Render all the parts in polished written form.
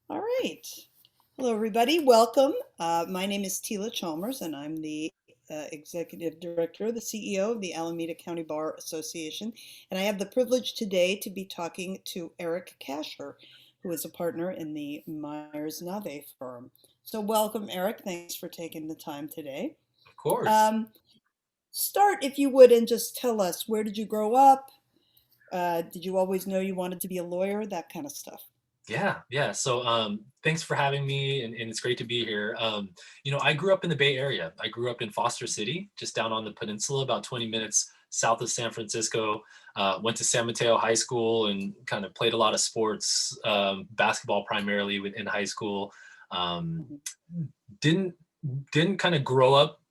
All right. Hello, everybody. Welcome. My name is Tiela Chalmers, and I'm the Executive Director, the CEO of the Alameda County Bar Association. And I have the privilege today to be talking to Eric Kasher, who is a partner in the Meyers Nave firm. So, welcome, Eric. Thanks for taking the time today. Of course. Um, Start, if you would, and just tell us, where did you grow up? Did you always know you wanted to be a lawyer? That kind of stuff. Yeah. So thanks for having me and it's great to be here. I grew up in the Bay Area. I grew up in Foster City, just down on the peninsula, about 20 minutes south of San Francisco. Went to San Mateo High School and kind of played a lot of sports, basketball primarily in high school. Um, Mhm. didn't didn't kind of grow up,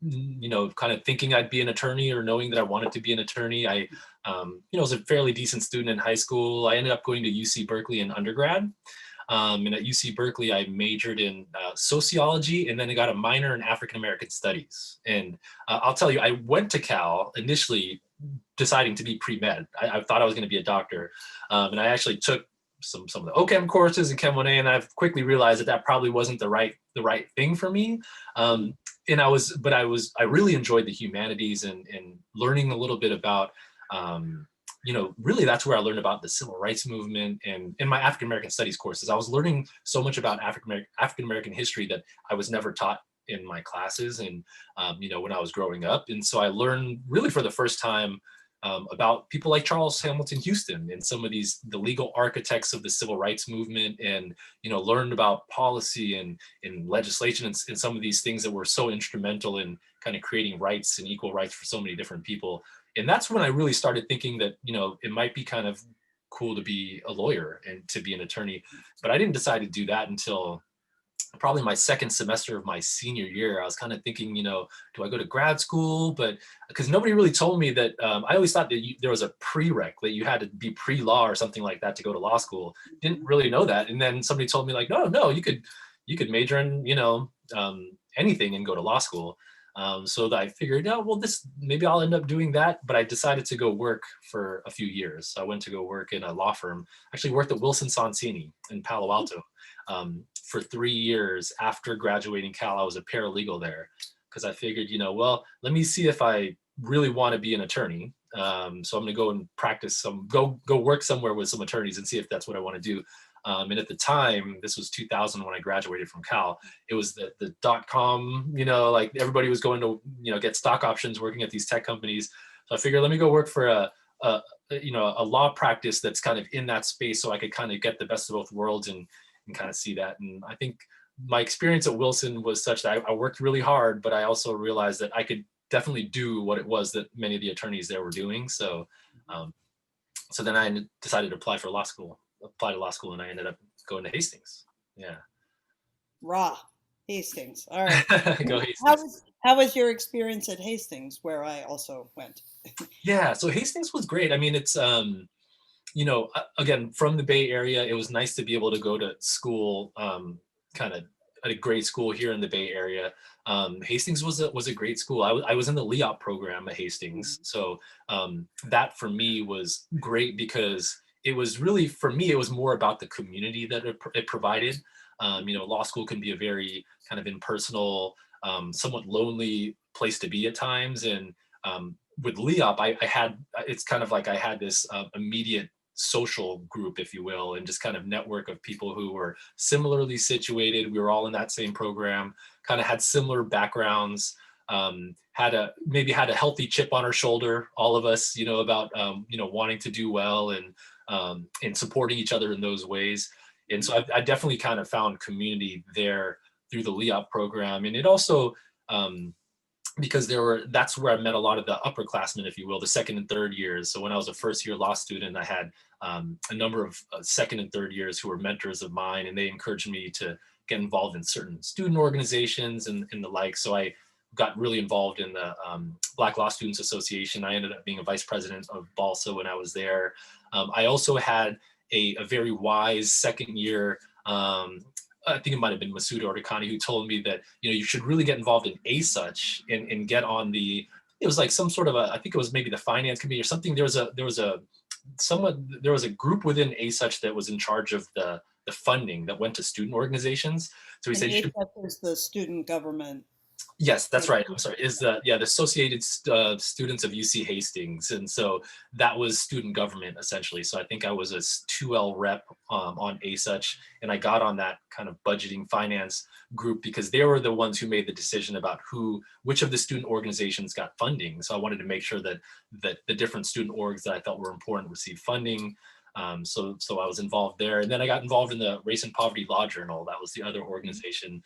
kind of thinking I'd be an attorney or knowing that I wanted to be an attorney. I was a fairly decent student in high school. I ended up going to UC Berkeley in undergrad. And at UC Berkeley, I majored in sociology and then I got a minor in African American studies. And I'll tell you, I went to Cal initially deciding to be pre-med. I thought I was going to be a doctor. And I actually took some of the OChem courses in Chem 1A, and I've quickly realized that probably wasn't the right thing for me. Um, and I really enjoyed the humanities and learning a little bit about, really that's where I learned about the civil rights movement. And in my African American studies courses, I was learning so much about African American history that I was never taught in my classes and when I was growing up. And so I learned really for the first time about people like Charles Hamilton Houston and some of the legal architects of the civil rights movement, and learned about policy and legislation and some of these things that were so instrumental in kind of creating rights and equal rights for so many different people. And that's when I really started thinking that it might be kind of cool to be a lawyer and to be an attorney. But I didn't decide to do that until probably my second semester of my senior year. I was kind of thinking, do I go to grad school? But because nobody really told me that, I always thought that there was a prereq that you had to be pre-law or something like that to go to law school. Didn't Mhm. really know that. And then somebody told me like, no, you could major in, anything and go to law school. So that I figured, oh, well, this maybe I'll end up doing that. But I decided to go work for a few years. So I went to go work in a law firm. Actually worked at Wilson Sonsini in Palo Alto for 3 years after graduating Cal. I was a paralegal there because I figured, well, let me see if I really want to be an attorney. So I'm going to go and practice go work somewhere with some attorneys and see if that's what I want to do. And at the time, this was 2000 when I graduated from Cal. It was the .com, like everybody was going to, get stock options working at these tech companies. So I figured, let me go work for a law practice that's kind of in that space so I could kind of get the best of both worlds and kind of see that. And I think my experience at Wilson was such that I worked really hard, but I also realized that I could definitely do what it was that many of the attorneys there were doing. So, um, so then I decided to apply to law school, and I ended up going to Hastings. Yeah. Raw, Hastings. All right. Go How Hastings. was your experience at Hastings, where I also went? Yeah. So Hastings was great. I mean, it's, again, from the Bay Area, it was nice to be able to go to school, kind of at a great school here in the Bay Area. Hastings was a great school. I was in the LEOP program at Hastings, Mhm. so that for me was great because it was really, for me, it was more about the community that it provided. Law school can be a very kind of impersonal, somewhat lonely place to be at times, and with LEOP, I had, it's kind of like I had this immediate social group, if you will, and just kind of network of people who were similarly situated. We were all in that same program, kind of had similar backgrounds, had a healthy chip on our shoulder, all of us, about wanting to do well and supporting each other in those ways. And so I definitely kind of found community there through the LEOP program, and it also, because that's where I met a lot of the upperclassmen, if you will, the second and third years. So when I was a first year law student, I had a number of second and third years who were mentors of mine, and they encouraged me to get involved in certain student organizations and the like. So I got really involved in the Black Law Students Association. I ended up being a vice president of BALSA when I was there. I also had a very wise second year, I think it might have been Masuda Orikani, who told me that, you should really get involved in ASUCH and get on it was like some sort of I think it was maybe the finance committee or something. There was a group within ASUCH that was in charge of the funding that went to student organizations. So he And said, you should. ASEP is the student government. Yes, that's right. I'm sorry. Is the yeah the Associated Students of UC Hastings, and so that was student government essentially. So I think I was a 2L rep on ASUCH, and I got on that kind of budgeting finance group because they were the ones who made the decision about which of the student organizations got funding. So I wanted to make sure that the different student orgs that I felt were important received funding. So I was involved there, and then I got involved in the Race and Poverty Law Journal. That was the other organization.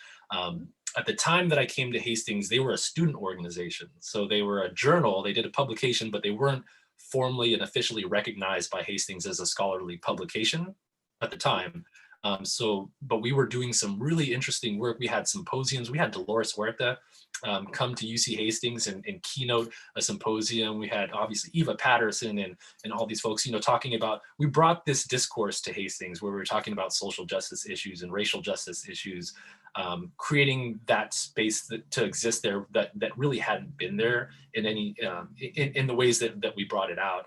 At the time that I came to Hastings, they were a student organization. So they were a journal, they did a publication, but they weren't formally and officially recognized by Hastings as a scholarly publication at the time. But we were doing some really interesting work. We had symposiums. We had Dolores Huerta come to UC Hastings and keynote a symposium. We had obviously Eva Patterson and all these folks, talking about, we brought this discourse to Hastings where we were talking about social justice issues and racial justice issues, creating that space to exist there that really hadn't been there in any in the ways that we brought it out.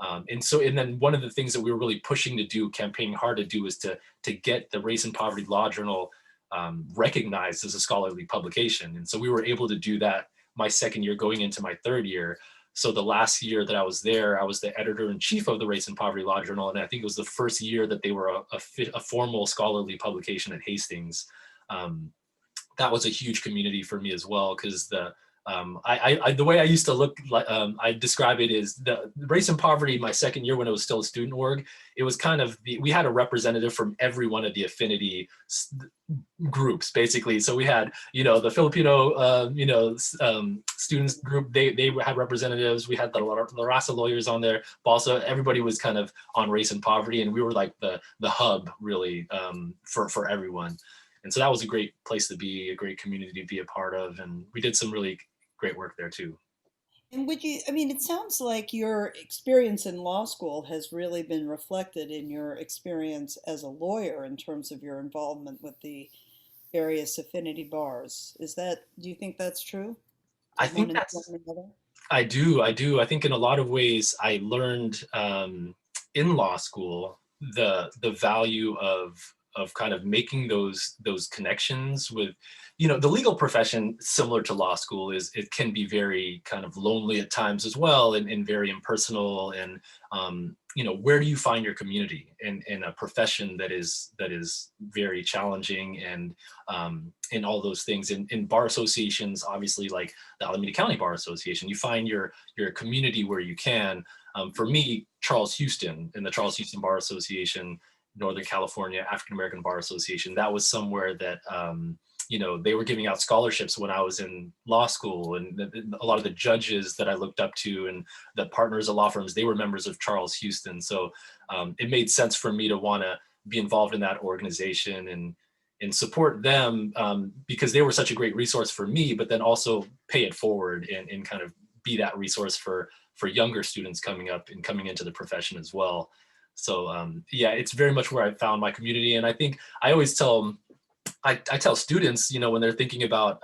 And then one of the things that we were really pushing to do, campaigning hard to do, is to get the Race and Poverty Law Journal recognized as a scholarly publication. And so we were able to do that my second year going into my third year. So the last year that I was there, I was the editor-in-chief of the Race and Poverty Law Journal. And I think it was the first year that they were a formal scholarly publication at Hastings. That was a huge community for me as well, because the way I used to look, like, I describe it as the Race and Poverty. My second year, when it was still a student org, it was kind of we had a representative from every one of the affinity groups, basically. So we had, the Filipino, students group. They had representatives. We had the La Raza lawyers on there. But also, everybody was kind of on race and poverty, and we were like the hub, really, for everyone. And so that was a great place to be, a great community to be a part of, and we did some really great work there too. And it sounds like your experience in law school has really been reflected in your experience as a lawyer in terms of your involvement with the various affinity bars. Do you think that's true? I Does one think inform the other? I do. I think in a lot of ways I learned in law school the value of kind of making those connections with, the legal profession. Similar to law school, it can be very kind of lonely at times as well, and very impersonal. And where do you find your community in a profession that is very challenging, and all those things. In bar associations, obviously, like the Alameda County Bar Association, you find your community where you can. For me, Charles Houston and the Charles Houston Bar Association, Northern California African American Bar Association, that was somewhere that they were giving out scholarships when I was in law school, and a lot of the judges that I looked up to and the partners of law firms, they were members of Charles Houston. So it made sense for me to want to be involved in that organization and support them, because they were such a great resource for me, but then also pay it forward and kind of be that resource for younger students coming up and coming into the profession as well. So it's very much where I found my community. And I think I always I tell students, when they're thinking about,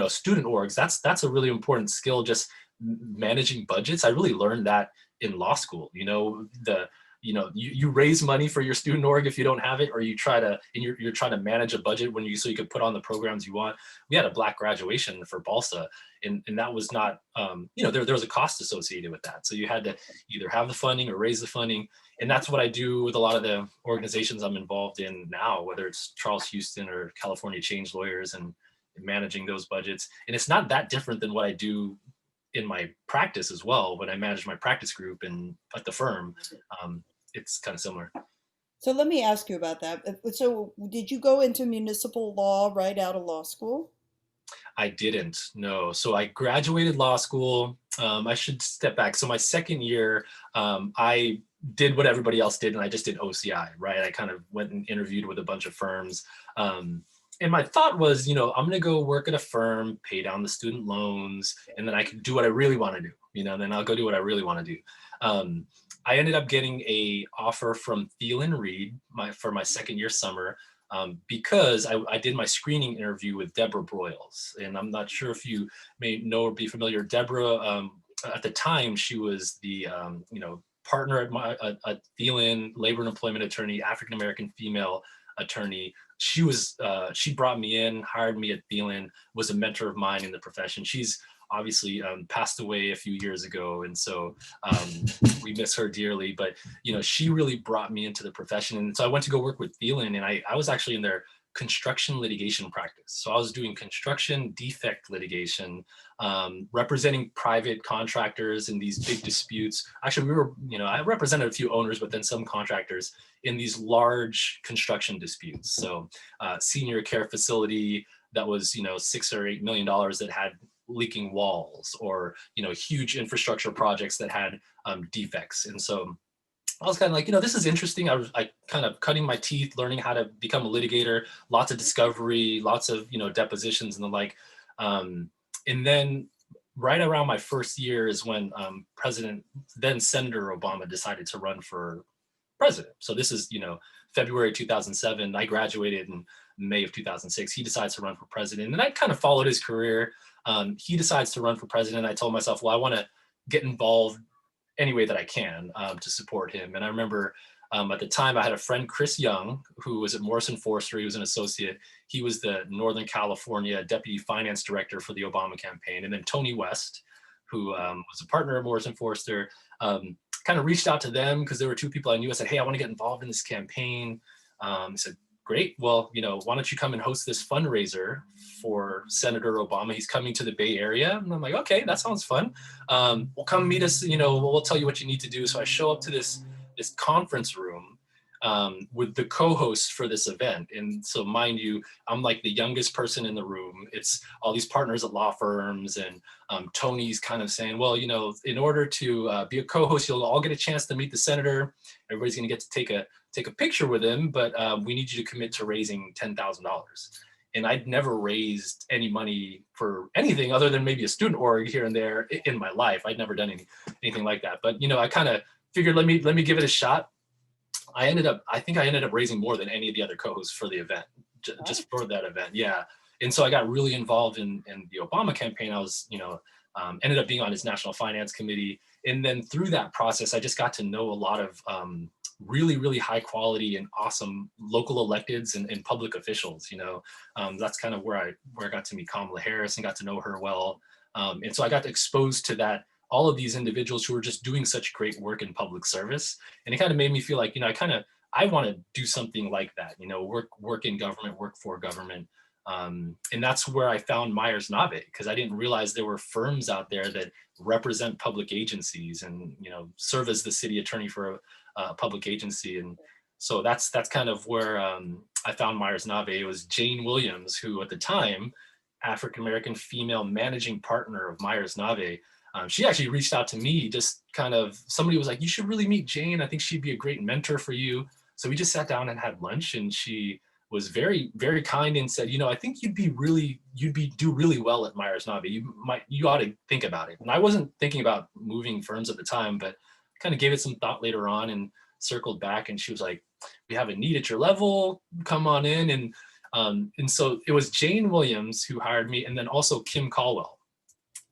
student orgs, that's a really important skill, just managing budgets. I really learned that in law school. You raise money for your student org if you don't have it, or you try to, and you're trying to manage a budget so you could put on the programs you want. We had a Black graduation for Balsa, and that was not, there was a cost associated with that. So you had to either have the funding or raise the funding. And that's what I do with a lot of the organizations I'm involved in now, whether it's Charles Houston or California Change Lawyers, and managing those budgets. And it's not that different than what I do in my practice as well. When I manage my practice group and at the firm, it's kind of similar. So let me ask you about that. So did you go into municipal law right out of law school? I didn't, no. So I graduated law school. I should step back. So my second year, I did what everybody else did, and I just did OCI, right? I kind of went and interviewed with a bunch of firms. And my thought was, I'm going to go work at a firm, pay down the student loans, and then I can do what I really want to do, then I'll go do what I really want to do. I ended up getting a offer from Thielen Reed for my second year summer, because I did my screening interview with Deborah Broyles. And I'm not sure if you may know or be familiar. Deborah, at the time, she was the partner at at Thielen, labor and employment attorney, African American female attorney. She brought me in, hired me at Thielen, was a mentor of mine in the profession. She's obviously passed away a few years ago, and so we miss her dearly. But she really brought me into the profession, and so I went to go work with Thielen, and I was actually in their construction litigation practice. So I was doing construction defect litigation, representing private contractors in these big disputes. Actually, I represented a few owners, but then some contractors in these large construction disputes. So senior care facility that was, $6 or $8 million that had leaking walls, or, huge infrastructure projects that had defects. And so I was kind of like, this is interesting. I was kind of cutting my teeth, learning how to become a litigator, lots of discovery, lots of, depositions and the like. And then right around my first year is when then Senator Obama decided to run for president. So this is, February 2007. I graduated in May of 2006. He decides to run for president. And I kind of followed his career. He decides to run for president. I told myself, well, I want to get involved any way that I can to support him. And I remember at the time I had a friend, Chris Young, who was at Morrison Foerster. He was an associate. He was the Northern California deputy finance director for the Obama campaign. And then Tony West, who was a partner at Morrison Foerster, kind of reached out to them because there were two people I knew. I said, hey, I want to get involved in this campaign. He said, great. Well, why don't you come and host this fundraiser for Senator Obama? He's coming to the Bay Area. And I'm like, okay, that sounds fun. Well, come meet us. We'll tell you what you need to do. So I show up to this conference room with the co-hosts for this event. And so mind you, I'm like the youngest person in the room. It's all these partners at law firms, and Tony's kind of saying, well, in order to be a co-host, you'll all get a chance to meet the senator. Everybody's going to get to take a picture with him, but we need you to commit to raising $10,000. And I'd never raised any money for anything other than maybe a student org here and there in my life. I'd never done anything like that. But I kind of figured, let me give it a shot. I think I ended up raising more than any of the other co-hosts for the event, just for that event. Yeah. And so I got really involved in the Obama campaign. I was, ended up being on his national finance committee. And then through that process, I just got to know a lot of really, really high quality and awesome local electeds and public officials. That's kind of where I got to meet Kamala Harris and got to know her well. And so I got exposed to all of these individuals who were just doing such great work in public service. And it kind of made me feel like, I want to do something like that, work in government, work for government. And that's where I found Meyers Nave, because I didn't realize there were firms out there that represent public agencies and, serve as the city attorney for a public agency. And so that's kind of where I found Meyers Nave. It was Jane Williams, who at the time, African-American female managing partner of Meyers Nave. She actually reached out to me, just kind of, somebody was like, you should really meet Jane. I think she'd be a great mentor for you. So we just sat down and had lunch, and she was very, very kind and said, I think you'd do really well at Meyers Nave. You ought to think about it. And I wasn't thinking about moving firms at the time, but kind of gave it some thought later on and circled back. And she was like, we have a need at your level, come on in. And so it was Jane Williams who hired me, and then also Kim Caldwell.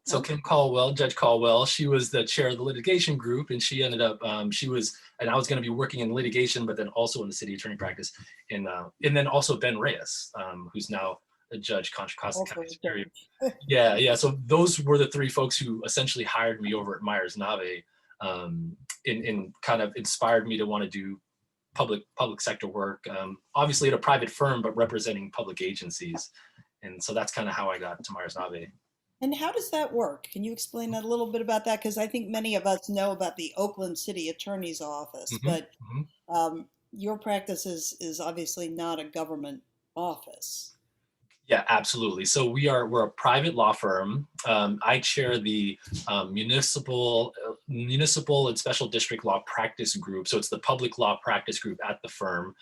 So Kim Caldwell, Judge Caldwell, she was the chair of the litigation group, and she ended up, and I was going to be working in litigation, but then also in the city attorney practice. And then also Ben Reyes, who's now a judge, Contra Costa County Superior. Yeah. So those were the three folks who essentially hired me over at Meyers Nave, and kind of inspired me to want to do public sector work, obviously at a private firm, but representing public agencies. And so that's kind of how I got to Meyers Nave. And how does that work? Can you explain a little bit about that? Because I think many of us know about the Oakland City Attorney's Office, but your practice is obviously not a government office. Yeah, absolutely. So we're a private law firm. I chair the municipal and special district law practice group. So it's the public law practice group at the firm.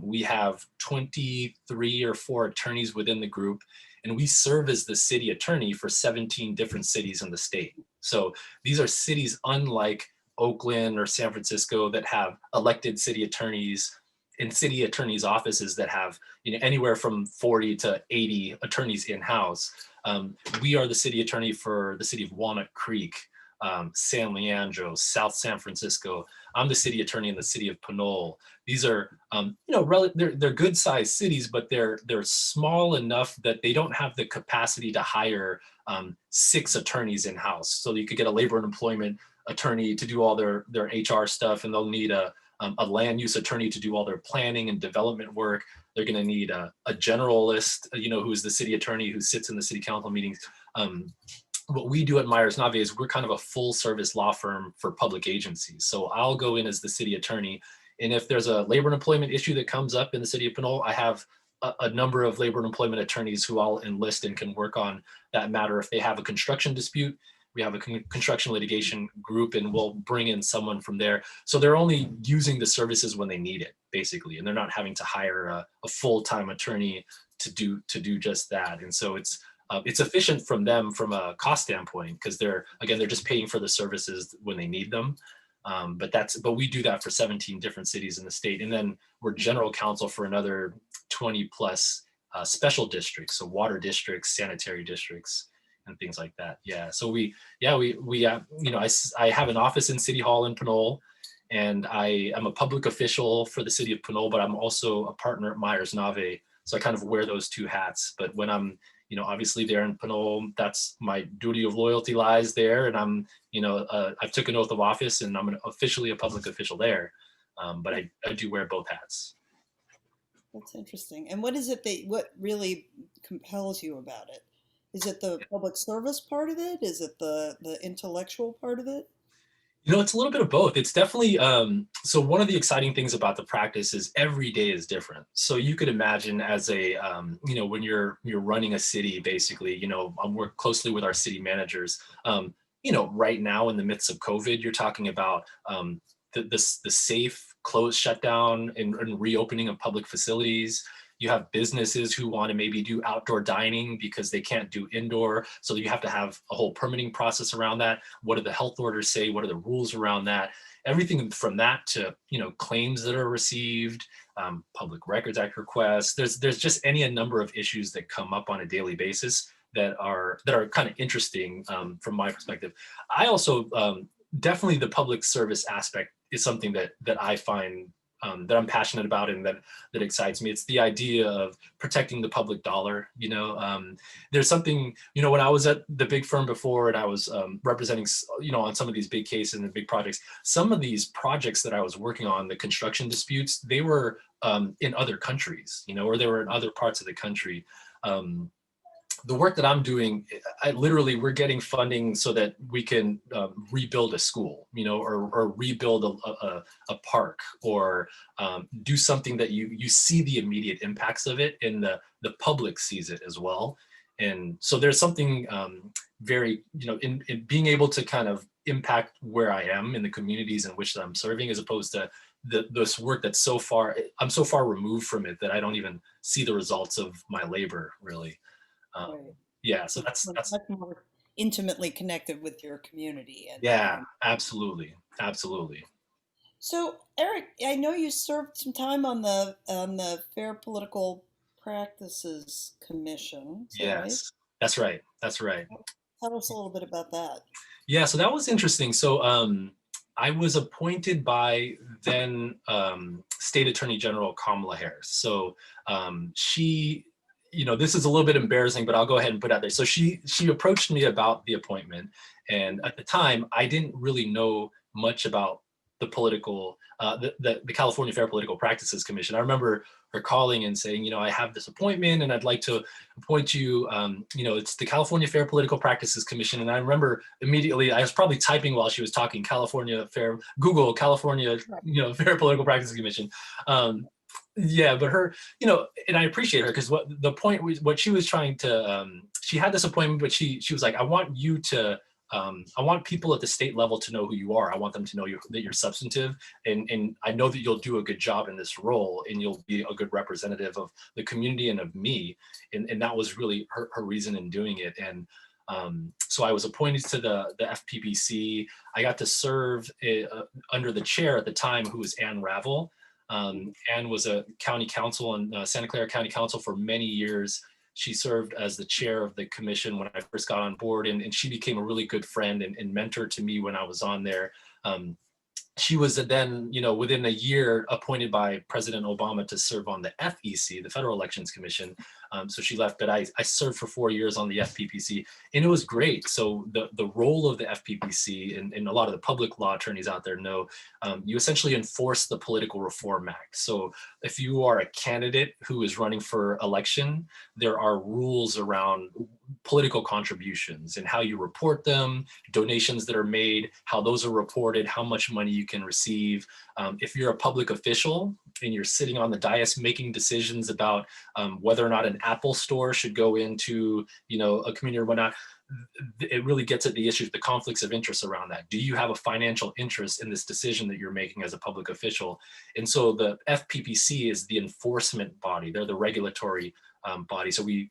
We have 23 or 4 attorneys within the group, and we serve as the city attorney for 17 different cities in the state. So these are cities unlike Oakland or San Francisco that have elected city attorneys, in city attorneys' offices that have anywhere from 40 to 80 attorneys in-house. We are the city attorney for the city of Walnut Creek, San Leandro, South San Francisco. I'm the city attorney in the city of Pinole. These are, they're good sized cities, but they're small enough that they don't have the capacity to hire 6 attorneys in house. So you could get a labor and employment attorney to do all their HR stuff, and they'll need a land use attorney to do all their planning and development work. They're going to need a generalist, who's the city attorney who sits in the city council meetings. What we do at Meyers Nave is we're kind of a full service law firm for public agencies. So I'll go in as the city attorney. And if there's a labor and employment issue that comes up in the city of Pinole, I have a number of labor and employment attorneys who I'll enlist and can work on that matter. If they have a construction dispute, we have a construction litigation group, and we'll bring in someone from there. So they're only using the services when they need it, basically, and they're not having to hire a full-time attorney to do just that. And so it's efficient from them from a cost standpoint, because they're just paying for the services when they need them. But we do that for 17 different cities in the state, and then we're general counsel for another 20 plus special districts, so water districts, sanitary districts, and things like that. Yeah. So I have an office in City Hall in Pinole, and I am a public official for the city of Pinole, but I'm also a partner at Meyers Nave. So I kind of wear those 2 hats. But when I'm, obviously there in Pinole, that's my duty of loyalty lies there. And I'm, I've took an oath of office, and I'm officially a public official there. But I do wear both hats. That's interesting. And what really compels you about it? Is it the public service part of it? Is it the intellectual part of it? It's a little bit of both. It's definitely, so one of the exciting things about the practice is every day is different. So you could imagine as when you're running a city, basically, I work closely with our city managers. Right now in the midst of COVID, you're talking about the safe close shutdown and reopening of public facilities. You have businesses who want to maybe do outdoor dining because they can't do indoor. So you have to have a whole permitting process around that. What do the health orders say? What are the rules around that? Everything from that to, claims that are received, Public Records Act requests. There's just a number of issues that come up on a daily basis that are kind of interesting from my perspective. I also definitely the public service aspect is something that I find that I'm passionate about, and that excites me. It's the idea of protecting the public dollar. There's something, when I was at the big firm before, and I was representing, on some of these big cases and big projects, some of these projects that I was working on, the construction disputes, they were in other countries, or they were in other parts of the country. The work that I'm doing, we're getting funding so that we can rebuild a school, or rebuild a park, or do something that you see the immediate impacts of it, and the public sees it as well. And so there's something very, in being able to kind of impact where I am in the communities in which I'm serving, as opposed to this work that's I'm so far removed from it that I don't even see the results of my labor, really. Right. Yeah, so It's that's much more intimately connected with your community yeah, and absolutely. so Eric, I know you served some time on the Fair Political Practices Commission. Is that right? Yes, that's right. That's right. Tell us a little bit about that. Yeah, so that was interesting. So I was appointed by then State Attorney General Kamala Harris. So she, this is a little bit embarrassing, but I'll go ahead and put it out there. So she approached me about the appointment, and at the time I didn't really know much about the political, the California Fair Political Practices Commission. I remember her calling and saying, I have this appointment and I'd like to appoint you. It's the California Fair Political Practices Commission. And I remember immediately, I was probably typing while she was talking, Google California, Right. Fair Political Practices Commission. Yeah, but her, and I appreciate her, because what the point was, what she was trying to, she had this appointment, but she was like, I want you to, I want people at the state level to know who you are. I want them to know that you're substantive, and I know that you'll do a good job in this role, and you'll be a good representative of the community and of me. And that was really her reason in doing it. And so I was appointed to the FPPC. I got to serve under the chair at the time, who was Ann Ravel. Ann was a county council in Santa Clara County Council for many years. She served as the chair of the commission when I first got on board, and she became a really good friend and mentor to me when I was on there. She was then, within a year, appointed by President Obama to serve on the FEC, the Federal Elections Commission. So she left, but I served for 4 years on the FPPC, and it was great. So the role of the FPPC, and a lot of the public law attorneys out there know, you essentially enforce the Political Reform Act. So if you are a candidate who is running for election, there are rules around political contributions and how you report them, donations that are made, how those are reported, how much money you can receive. If you're a public official and you're sitting on the dais making decisions about whether or not an Apple store should go into, a community or whatnot, it really gets at the issues, the conflicts of interest around that. Do you have a financial interest in this decision that you're making as a public official? And so the FPPC is the enforcement body. They're the regulatory body. So we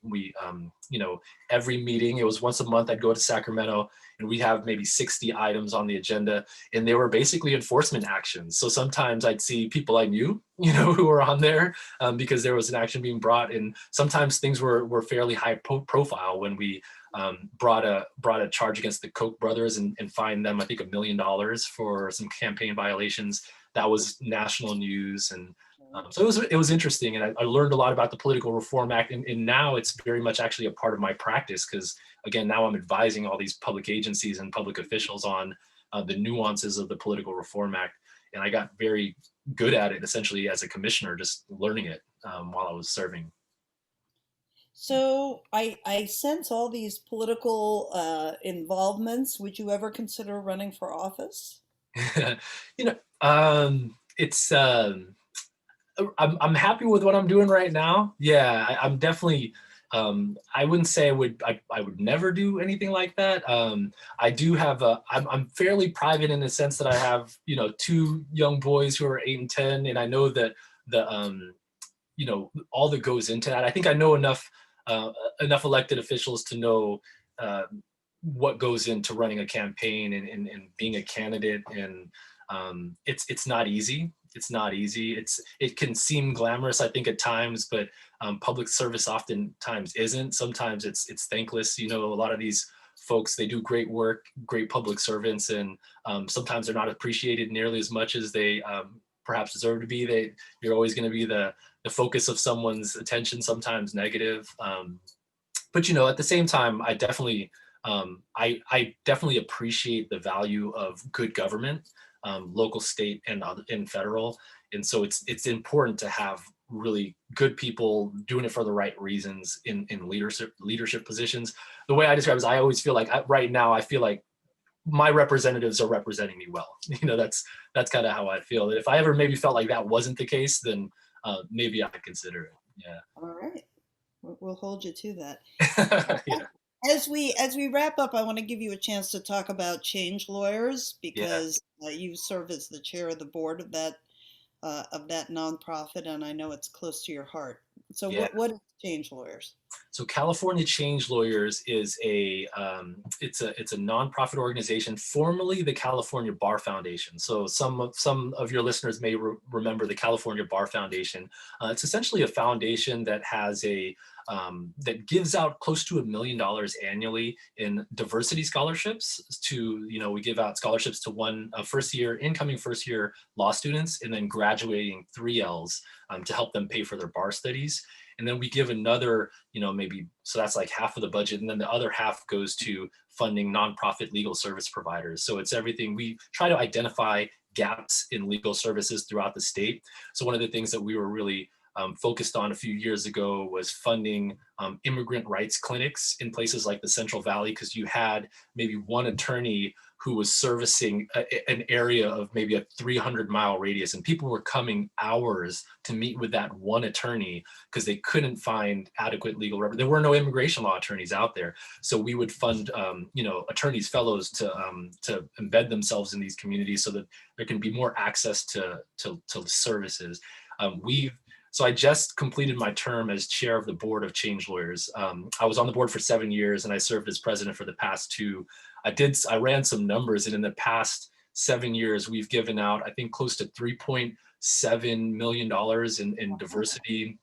every meeting, it was once a month, I'd go to Sacramento and we'd have maybe 60 items on the agenda, and they were basically enforcement actions. So sometimes I'd see people I knew, who were on there because there was an action being brought. And sometimes things were fairly high profile when we brought a charge against the Koch brothers and fined them, I think, $1 million for some campaign violations. That was national news. And so it was interesting, and I learned a lot about the Political Reform Act, and now it's very much actually a part of my practice, because again, now I'm advising all these public agencies and public officials on the nuances of the Political Reform Act, and I got very good at it essentially as a commissioner, just learning it while I was serving. So I sense all these political involvements. Would you ever consider running for office? It's I'm happy with what I'm doing right now. Yeah, I'm definitely. I wouldn't say I would never do anything like that. I do have I'm fairly private in the sense that I have, two young boys who are 8 and 10, and I know that the all that goes into that. I think I know enough elected officials to know what goes into running a campaign and being a candidate, and it's not easy. It's not easy. It can seem glamorous, I think, at times, but public service oftentimes isn't. Sometimes it's thankless. A lot of these folks, they do great work, great public servants, and sometimes they're not appreciated nearly as much as they perhaps deserve to be. You're always going to be the focus of someone's attention, sometimes negative. But at the same time, I definitely appreciate the value of good government, local, state, and federal. And so it's important to have really good people doing it for the right reasons in leadership positions. The way I describe it is, I always feel like right now I feel like my representatives are representing me well. That's kind of how I feel. If I ever maybe felt like that wasn't the case, then maybe I'd consider it. Yeah. All right, we'll hold you to that. Yeah. As we wrap up, I want to give you a chance to talk about change lawyers, Yeah. because you serve as the chair of the board of that nonprofit, and I know it's close to your heart. So Yeah. what is change lawyers? So California Change Lawyers is it's a nonprofit organization, formerly the California Bar Foundation. So some of your listeners may remember the California Bar Foundation. It's essentially a foundation that has that gives out close to $1 million annually in diversity scholarships. We give out scholarships to incoming first year law students, and then graduating 3Ls to help them pay for their bar studies. And then we give another, so that's like half of the budget. And then the other half goes to funding nonprofit legal service providers. So it's everything. We try to identify gaps in legal services throughout the state. So one of the things that we were really focused on a few years ago was funding immigrant rights clinics in places like the Central Valley, because you had maybe one attorney who was servicing an area of maybe a 300-mile radius, and people were coming hours to meet with that one attorney because they couldn't find adequate legal there were no immigration law attorneys out there. So we would fund attorneys fellows to embed themselves in these communities so that there can be more access to services. So I just completed my term as chair of the board of Change Lawyers. I was on the board for 7 years, and I served as president for the past 2. I ran some numbers, and in the past 7 years, we've given out, I think, close to $3.7 million in diversity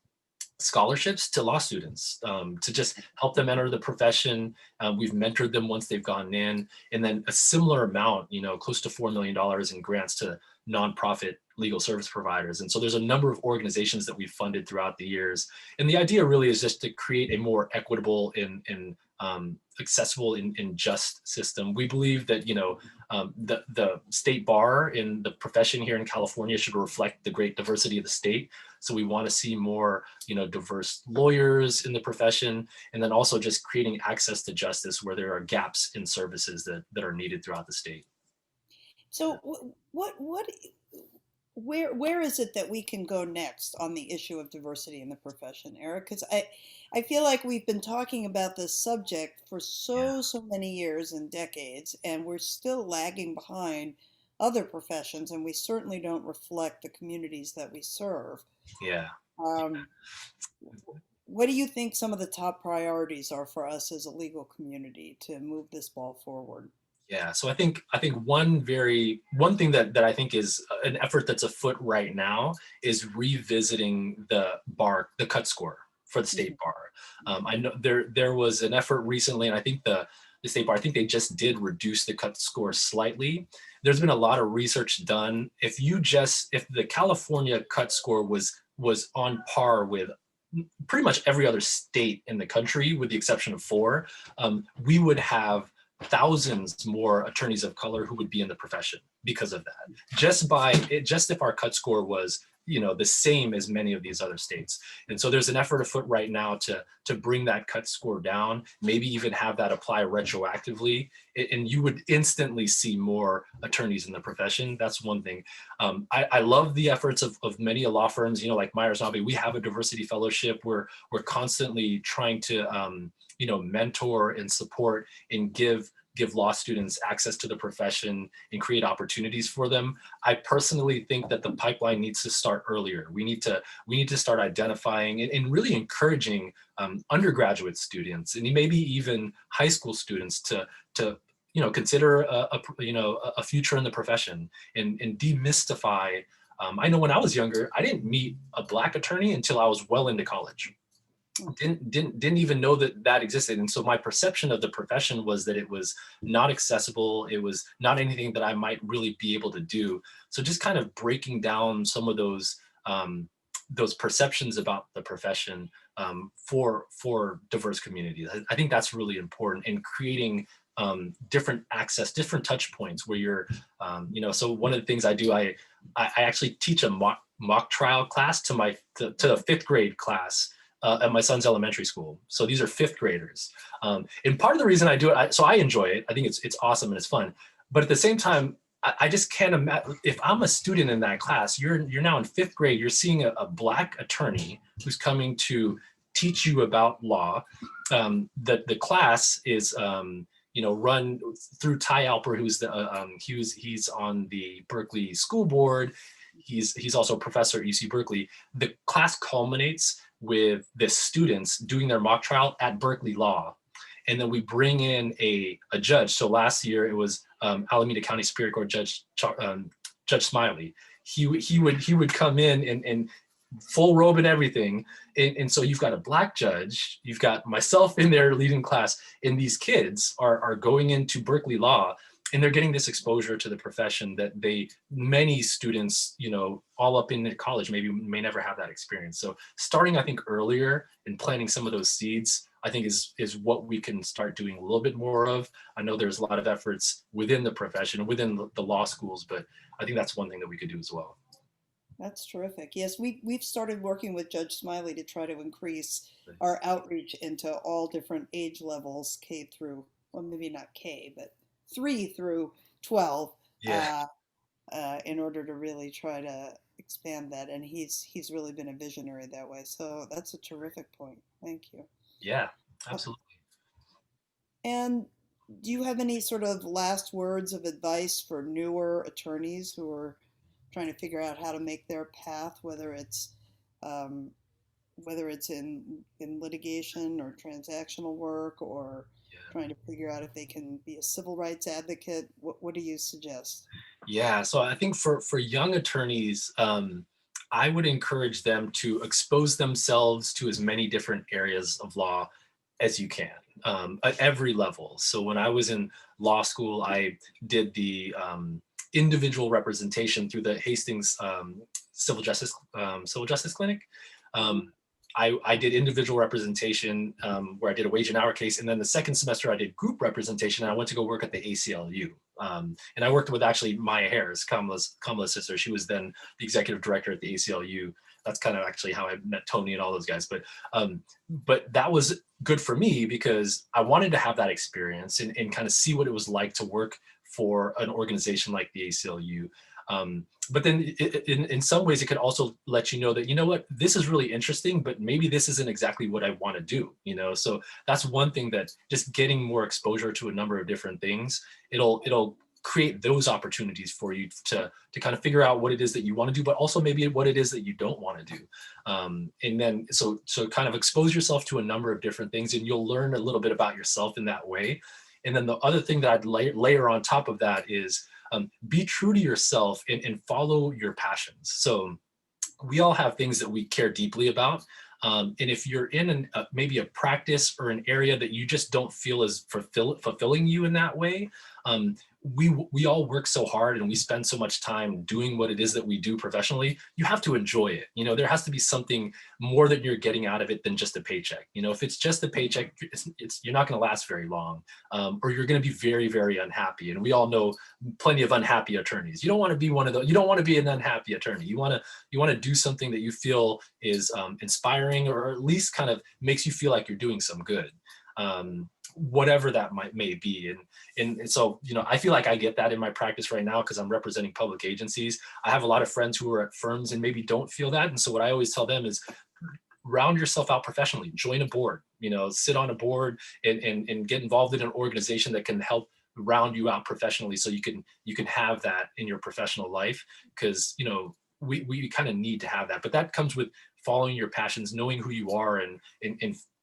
scholarships to law students to just help them enter the profession. We've mentored them once they've gone in, and then a similar amount, close to $4 million in grants to nonprofit legal service providers. And so there's a number of organizations that we've funded throughout the years. And the idea really is just to create a more equitable and accessible and just system. We believe that, the state bar in the profession here in California should reflect the great diversity of the state. So we want to see more, diverse lawyers in the profession, and then also just creating access to justice where there are gaps in services that are needed throughout the state. So where is it that we can go next on the issue of diversity in the profession, Eric? Because I feel like we've been talking about this subject for Yeah, so many years and decades, and we're still lagging behind other professions, and we certainly don't reflect the communities that we serve. yeah. Um, what do you think some of the top priorities are for us as a legal community to move this ball forward? Yeah, so I think one thing that I think is an effort that's afoot right now is revisiting the cut score for the state Mhm. bar. I know there was an effort recently, and I think the state bar, I think they just did reduce the cut score slightly. There's been a lot of research done. If the California cut score was on par with pretty much every other state in the country, with the exception of four, we would have thousands more attorneys of color who would be in the profession because of that. Just if our cut score was, the same as many of these other states. And so there's an effort afoot right now to bring that cut score down, maybe even have that apply retroactively, and you would instantly see more attorneys in the profession. That's one thing. I love the efforts of many law firms, like Meyers Nave. We have a diversity fellowship. We're constantly trying to mentor and support and give law students access to the profession and create opportunities for them. I personally think that the pipeline needs to start earlier. We need to start identifying and really encouraging undergraduate students and maybe even high school students to consider a future in the profession and demystify. I know when I was younger, I didn't meet a Black attorney until I was well into college. Didn't even know that existed. And so my perception of the profession was that it was not accessible. It was not anything that I might really be able to do. So just kind of breaking down some of those perceptions about the profession for diverse communities. I think that's really important, and creating different access, different touch points where so one of the things I do, I actually teach a mock trial class to the fifth grade class at my son's elementary school. So these are fifth graders. And part of the reason I do it, so I enjoy it. I think it's awesome and it's fun. But at the same time, I just can't imagine if I'm a student in that class. You're now in fifth grade. You're seeing a Black attorney who's coming to teach you about law. The class is run through Ty Alper, who's he's on the Berkeley School Board. He's also a professor at UC Berkeley. The class culminates with the students doing their mock trial at Berkeley Law. And then we bring in a judge. So last year it was Alameda County Superior Court Judge Smiley. He would come in and full robe and everything. And so you've got a Black judge, you've got myself in there leading class, and these kids are going into Berkeley Law, and they're getting this exposure to the profession that many students, all up in college may never have that experience. So starting, I think, earlier and planting some of those seeds, I think is what we can start doing a little bit more of. I know there's a lot of efforts within the profession, within the law schools, but I think that's one thing that we could do as well. That's terrific. Yes, we've started working with Judge Smiley to try to increase our outreach into all different age levels, K through, well, maybe not K, but 3 through 12, Yeah, uh, in order to really try to expand that. And he's really been a visionary that way. So that's a terrific point. Thank you. yeah, Uh, absolutely. And do you have any sort of last words of advice for newer attorneys who are trying to figure out how to make their path, um, whether it's in litigation or transactional work, or Yeah. trying to figure out if they can be a civil rights advocate? What do you suggest? Yeah, so I think for young attorneys, I would encourage them to expose themselves to as many different areas of law as you can, at every level. So when I was in law school, I did the individual representation through the Hastings Civil Justice Clinic. Mhm. Um, I did individual representation where I did a wage and hour case, and then the second semester I did group representation. And I went to go work at the ACLU, and I worked with actually Maya Harris, Kamala's sister. She was then the executive director at the ACLU. That's kind of actually how I met Tony and all those guys. But that was good for me because I wanted to have that experience and kind of see what it was like to work for an organization like the ACLU. But then in some ways it could also let you know that, you know what, this is really interesting, but maybe this isn't exactly what I want to do, so that's one thing, that just getting more exposure to a number of different things, it'll create those opportunities for you to kind of figure out what it is that you want to do, but also maybe what it is that you don't want to do. And then so kind of expose yourself to a number of different things, and you'll learn a little bit about yourself in that way. And then the other thing that I'd layer on top of that is, be true to yourself and follow your passions. So we all have things that we care deeply about. And if you're in maybe a practice or an area that you just don't feel is fulfilling you in that way, we all work so hard and we spend so much time doing what it is that we do professionally. You have to enjoy it. There has to be something more that you're getting out of it than just a paycheck. If it's just a paycheck, you're not going to last very long, or you're going to be very, very unhappy. And we all know plenty of unhappy attorneys. You don't want to be one of those. You don't want to be an unhappy attorney. You want to do something that you feel is inspiring, or at least kind of makes you feel like you're doing some good, whatever that may be. And so, I feel like I get that in my practice right now because I'm representing public agencies. I have a lot of friends who are at firms and maybe don't feel that. And so what I always tell them is, round yourself out professionally, join a board, sit on a board and get involved in an organization that can help round you out professionally, so you can have that in your professional life. Because we kind of need to have that, but that comes with following your passions, knowing who you are, and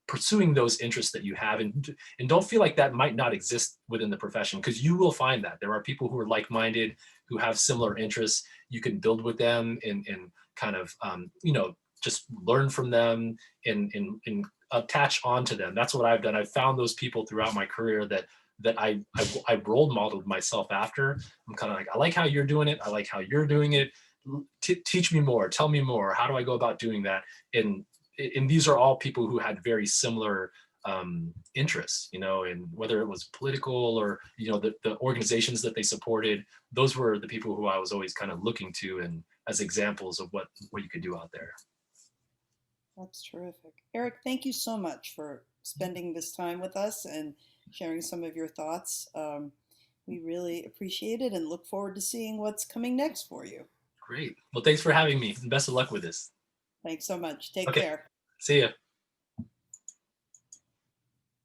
pursuing those interests that you have, and don't feel like that might not exist within the profession, because you will find that there are people who are like-minded, who have similar interests. You can build with them and kind of just learn from them and attach onto them. That's what I've done. I've found those people throughout my career that I role modeled myself after. I'm kind of like, I like how you're doing it. I like how you're doing it. Teach me more. Tell me more. How do I go about doing that? And these are all people who had very similar interests, and whether it was political or the organizations that they supported. Those were the people who I was always kind of looking to and as examples of what you could do out there. That's terrific. Eric, thank you so much for spending this time with us and sharing some of your thoughts. We really appreciate it and look forward to seeing what's coming next for you. Great. Well, thanks for having me, and best of luck with this. Thanks so much. Take Okay. care. See ya.